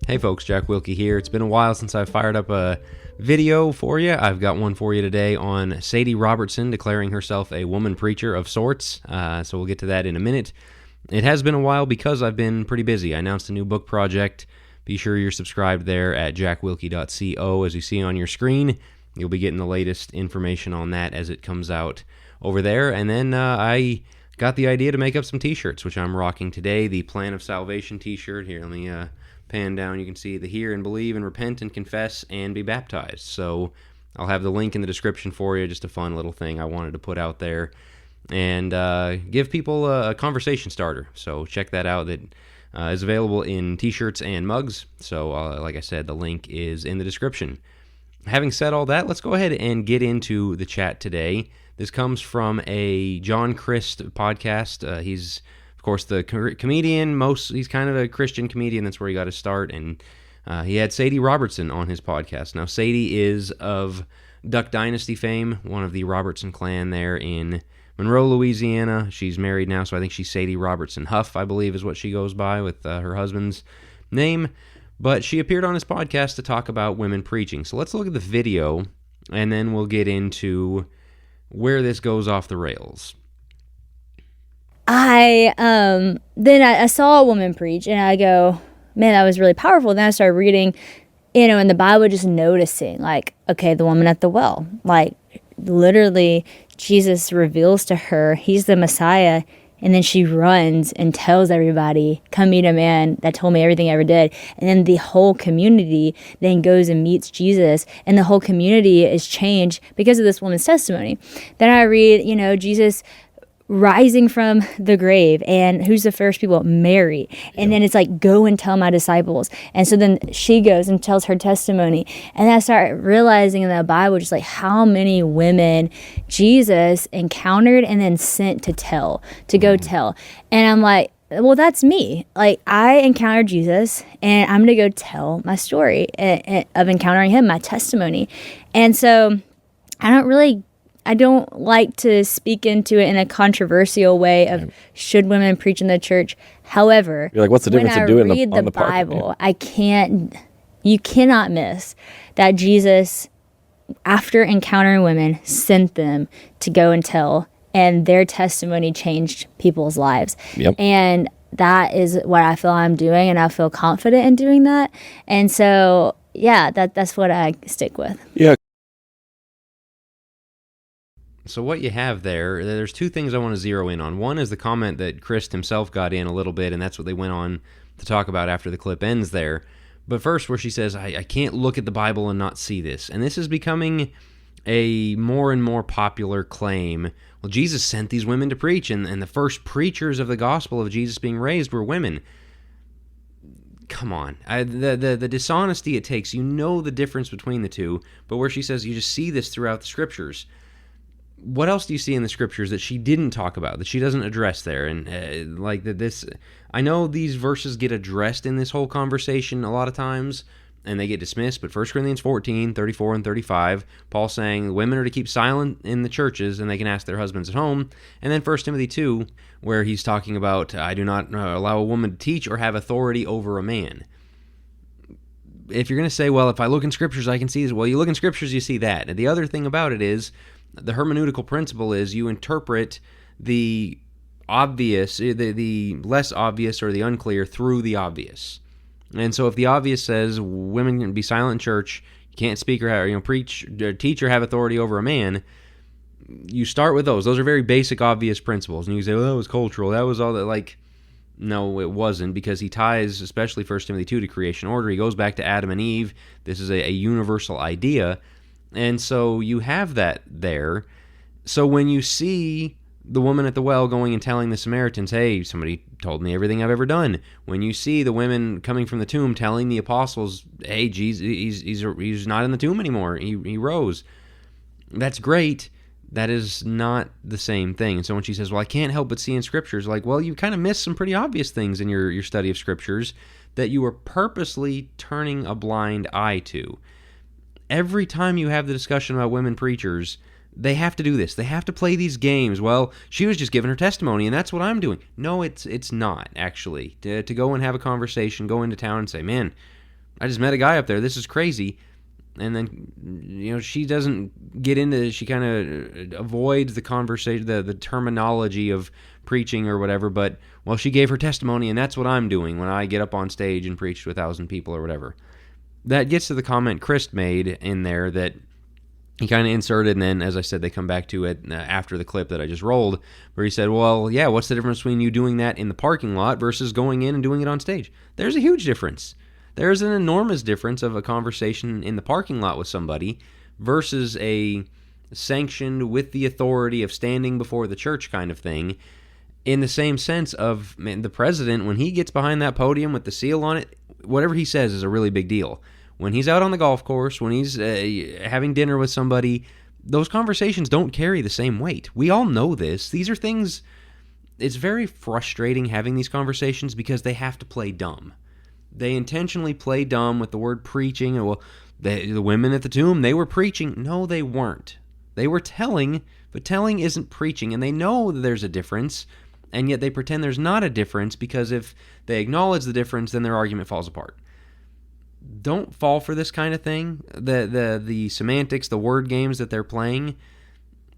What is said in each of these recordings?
Hey folks, Jack Wilkie here. It's been a while since I've fired up a video for you. I've got one for you today on Sadie Robertson declaring herself a woman preacher of sorts, so we'll get to that in a minute. It has been a while because I've been pretty busy. I announced a new book project. Be sure you're subscribed there at jackwilkie.co. As you see on your screen, you'll be getting the latest information on that as it comes out over there. And then I got the idea to make up some t-shirts, which I'm rocking today. The Plan of Salvation t-shirt. Here, let me pan down. You can see the hear and believe and repent and confess and be baptized. So I'll have the link in the description for you. Just a fun little thing I wanted to put out there and give people a conversation starter. So check that out. That is available in t-shirts and mugs. So like I said, the link is in the description. Having said all that, let's go ahead and get into the chat today. This comes from a John Crist podcast. He's, of course, the comedian. He's kind of a Christian comedian. That's where he got his start. And he had Sadie Robertson on his podcast. Now, Sadie is of Duck Dynasty fame, one of the Robertson clan there in Monroe, Louisiana. She's married now, so I think she's Sadie Robertson Huff, I believe is what she goes by with her husband's name. But she appeared on his podcast to talk about women preaching. So let's look at the video, and then we'll get into where this goes off the rails. Then I saw a woman preach, and I go, man, that was really powerful. Then I started reading, in the Bible, just noticing, like, okay, the woman at the well, like, literally, Jesus reveals to her he's the Messiah, and then she runs and tells everybody, come meet a man that told me everything I ever did. And then the whole community then goes and meets Jesus, and the whole community is changed because of this woman's testimony. Then I read, Jesus rising from the grave, and who's the first people? Mary. And then it's like, go and tell my disciples. And so then she goes and tells her testimony. And I start realizing in the Bible just like how many women Jesus encountered and then sent to go tell. And I'm like, well, that's me. Like, I encountered Jesus, and I'm going to go tell my story of encountering him, my testimony. And so I don't like to speak into it in a controversial way of should women preach in the church. However, you're like, what's the difference in doing it on the Bible? You cannot miss that Jesus, after encountering women, sent them to go and tell, and their testimony changed people's lives. Yep. And that is what I feel I'm doing, and I feel confident in doing that. And so, yeah, that's what I stick with. Yeah. So what you have there's two things I want to zero in on. One is the comment that Crist himself got in a little bit, and that's what they went on to talk about after the clip ends there. But first, where she says, I can't look at the Bible and not see this. And this is becoming a more and more popular claim. Well, Jesus sent these women to preach, and the first preachers of the gospel of Jesus being raised were women. Come on. The dishonesty it takes, the difference between the two, but where she says you just see this throughout the scriptures. What else do you see in the scriptures that she didn't talk about, that she doesn't address there? And I know these verses get addressed in this whole conversation a lot of times, and they get dismissed, but 1 Corinthians 14, 34 and 35, Paul's saying women are to keep silent in the churches, and they can ask their husbands at home. And then 1 Timothy 2, where he's talking about, I do not allow a woman to teach or have authority over a man. If you're going to say, well, if I look in scriptures, I can see this. Well, you look in scriptures, you see that. And the other thing about it is, the hermeneutical principle is you interpret the obvious, the less obvious or the unclear through the obvious. And so if the obvious says women can be silent in church, you can't speak or preach, teach or have authority over a man, you start with those. Those are very basic, obvious principles. And you say, well, that was cultural. That was all that, no, it wasn't, because he ties, especially 1 Timothy 2, to creation order. He goes back to Adam and Eve. This is a universal idea. And so you have that there. So when you see the woman at the well going and telling the Samaritans, hey, somebody told me everything I've ever done. When you see the women coming from the tomb telling the apostles, hey, Jesus, he's not in the tomb anymore. He rose. That's great. That is not the same thing. And so when she says, well, I can't help but see in scriptures, well, you kind of missed some pretty obvious things in your study of scriptures that you were purposely turning a blind eye to. Every time you have the discussion about women preachers, they have to do this. They have to play these games. Well, she was just giving her testimony, and that's what I'm doing. No, it's not, actually. To go and have a conversation, go into town and say, man, I just met a guy up there. This is crazy. And then, she doesn't get into, she kind of avoids the conversation, the terminology of preaching or whatever, but, well, she gave her testimony, and that's what I'm doing when I get up on stage and preach to 1,000 people or whatever. That gets to the comment Crist made in there that he kind of inserted, and then, as I said, they come back to it after the clip that I just rolled, where he said, well, yeah, what's the difference between you doing that in the parking lot versus going in and doing it on stage? There's a huge difference. There's an enormous difference of a conversation in the parking lot with somebody versus a sanctioned with the authority of standing before the church kind of thing, in the same sense of, man, the president, when he gets behind that podium with the seal on it, whatever he says is a really big deal. When he's out on the golf course, when he's having dinner with somebody, those conversations don't carry the same weight. We all know this. These are things, it's very frustrating having these conversations because they have to play dumb. They intentionally play dumb with the word preaching. And, well, the women at the tomb, they were preaching. No, they weren't. They were telling, but telling isn't preaching. And they know that there's a difference, and yet they pretend there's not a difference because if they acknowledge the difference, then their argument falls apart. Don't fall for this kind of thing. The semantics, the word games that they're playing,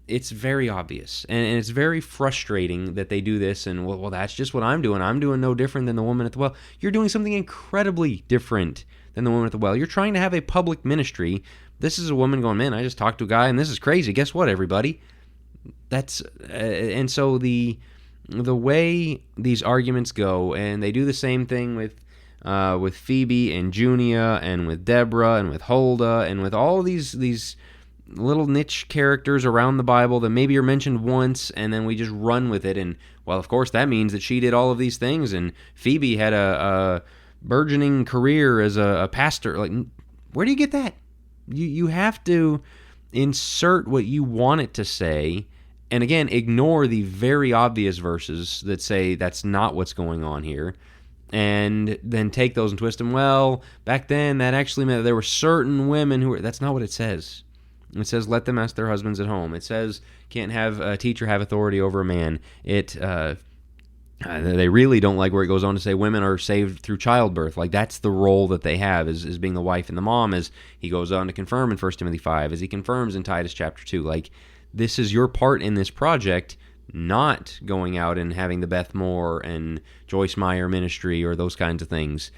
it's very obvious, and it's very frustrating that they do this, and, well, that's just what I'm doing. I'm doing no different than the woman at the well. You're doing something incredibly different than the woman at the well. You're trying to have a public ministry. This is a woman going, man, I just talked to a guy, and this is crazy. Guess what, everybody? That's and so the way these arguments go, and they do the same thing with Phoebe and Junia, and with Deborah, and with Huldah, and with all these little niche characters around the Bible that maybe are mentioned once, and then we just run with it. And, well, of course, that means that she did all of these things, and Phoebe had a burgeoning career as a pastor. Like, where do you get that? You have to insert what you want it to say, and again, ignore the very obvious verses that say that's not what's going on here, and then take those and twist them. Well, back then, that actually meant that there were certain women who were... That's not what it says. It says, let them ask their husbands at home. It says, can't have a teacher have authority over a man. They really don't like where it goes on to say women are saved through childbirth. Like, that's the role that they have, is being the wife and the mom, as he goes on to confirm in 1 Timothy 5, as he confirms in Titus chapter 2. Like, this is your part in this project, not going out and having the Beth Moore and Joyce Meyer ministry or those kinds of things.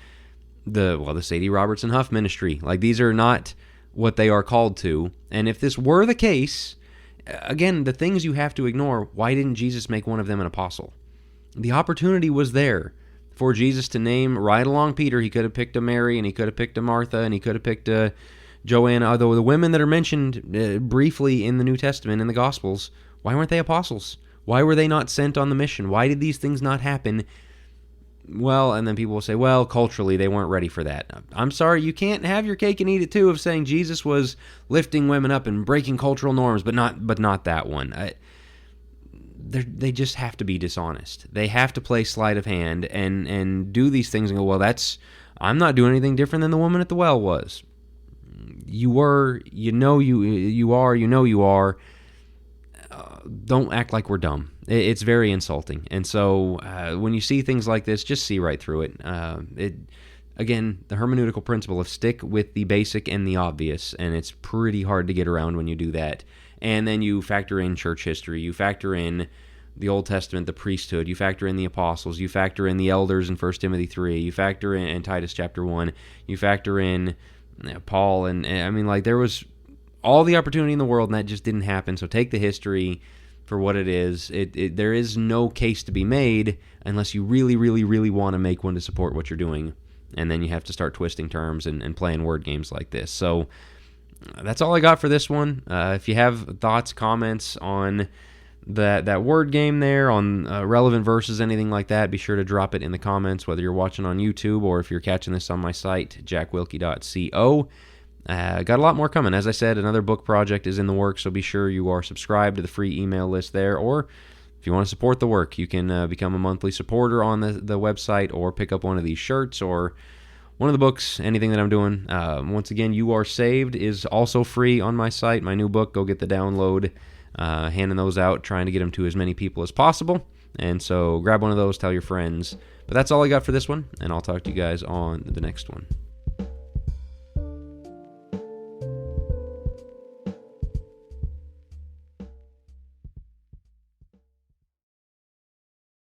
The Sadie Robertson Huff ministry. Like, these are not what they are called to. And if this were the case, again, the things you have to ignore, why didn't Jesus make one of them an apostle? The opportunity was there for Jesus to name right along Peter. He could have picked a Mary, and he could have picked a Martha, and he could have picked a Joanna. Although the women that are mentioned briefly in the New Testament, in the Gospels, why weren't they apostles? Why were they not sent on the mission? Why did these things not happen? Well, and then people will say, well, culturally, they weren't ready for that. I'm sorry, you can't have your cake and eat it too of saying Jesus was lifting women up and breaking cultural norms, but not that one. They just have to be dishonest. They have to play sleight of hand and do these things and go, well, I'm not doing anything different than the woman at the well was. You were, you are. Don't act like we're dumb. It's very insulting. And so when you see things like this, just see right through it. Again, the hermeneutical principle of stick with the basic and the obvious, and it's pretty hard to get around when you do that. And then you factor in church history. You factor in the Old Testament, the priesthood. You factor in the apostles. You factor in the elders in 1 Timothy 3. You factor in Titus chapter 1. You factor in Paul. And I mean, like, there was all the opportunity in the world, and that just didn't happen. So take the history for what it is. There is no case to be made unless you really, really, really want to make one to support what you're doing. And then you have to start twisting terms and playing word games like this. So that's all I got for this one. If you have thoughts, comments on that word game there, on relevant verses, anything like that, be sure to drop it in the comments, whether you're watching on YouTube or if you're catching this on my site, jackwilkie.co. Got a lot more coming. As I said, another book project is in the works, so be sure you are subscribed to the free email list there. Or if you want to support the work, you can become a monthly supporter on the website, or pick up one of these shirts or one of the books, anything that I'm doing. Once again, You Are Saved is also free on my site. My new book, go get the download. Handing those out, trying to get them to as many people as possible. And so grab one of those, tell your friends. But that's all I got for this one, and I'll talk to you guys on the next one.